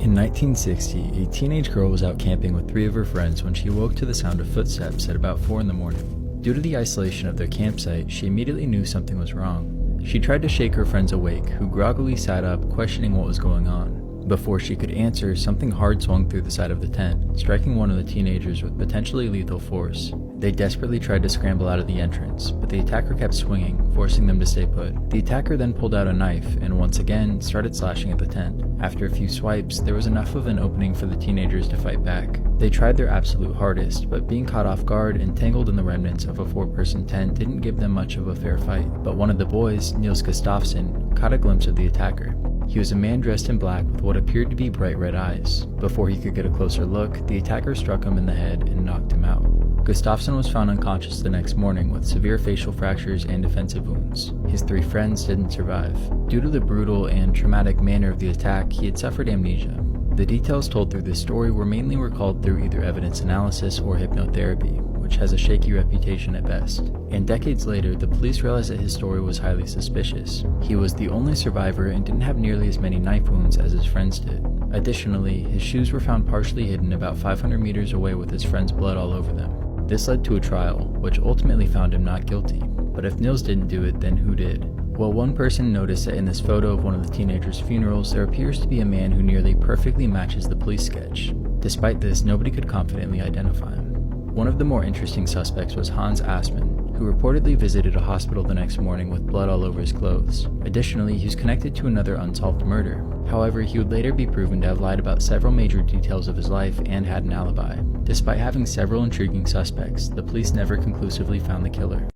In 1960, a teenage girl was out camping with 3 of her friends when she woke to the sound of footsteps at about 4 in the morning. Due to the isolation of their campsite, she immediately knew something was wrong. She tried to shake her friends awake, who groggily sat up, questioning what was going on. Before she could answer, something hard swung through the side of the tent, striking one of the teenagers with potentially lethal force. They desperately tried to scramble out of the entrance, but the attacker kept swinging, forcing them to stay put. The attacker then pulled out a knife and once again started slashing at the tent. After a few swipes, there was enough of an opening for the teenagers to fight back. They tried their absolute hardest, but being caught off guard and tangled in the remnants of a 4-person tent didn't give them much of a fair fight. But one of the boys, Niels Gustafsson, caught a glimpse of the attacker. He was a man dressed in black with what appeared to be bright red eyes. Before he could get a closer look, the attacker struck him in the head and knocked him out. Gustafsson was found unconscious the next morning with severe facial fractures and defensive wounds. His 3 friends didn't survive. Due to the brutal and traumatic manner of the attack, he had suffered amnesia. The details told through this story were mainly recalled through either evidence analysis or hypnotherapy, which has a shaky reputation at best. And decades later, the police realized that his story was highly suspicious. He was the only survivor and didn't have nearly as many knife wounds as his friends did. Additionally, his shoes were found partially hidden about 500 meters away with his friend's blood all over them. This led to a trial, which ultimately found him not guilty. But if Niels didn't do it, then who did? Well, one person noticed that in this photo of one of the teenagers' funerals, there appears to be a man who nearly perfectly matches the police sketch. Despite this, nobody could confidently identify him. One of the more interesting suspects was Hans Assmann, who reportedly visited a hospital the next morning with blood all over his clothes. Additionally, he was connected to another unsolved murder. However, he would later be proven to have lied about several major details of his life and had an alibi. Despite having several intriguing suspects, the police never conclusively found the killer.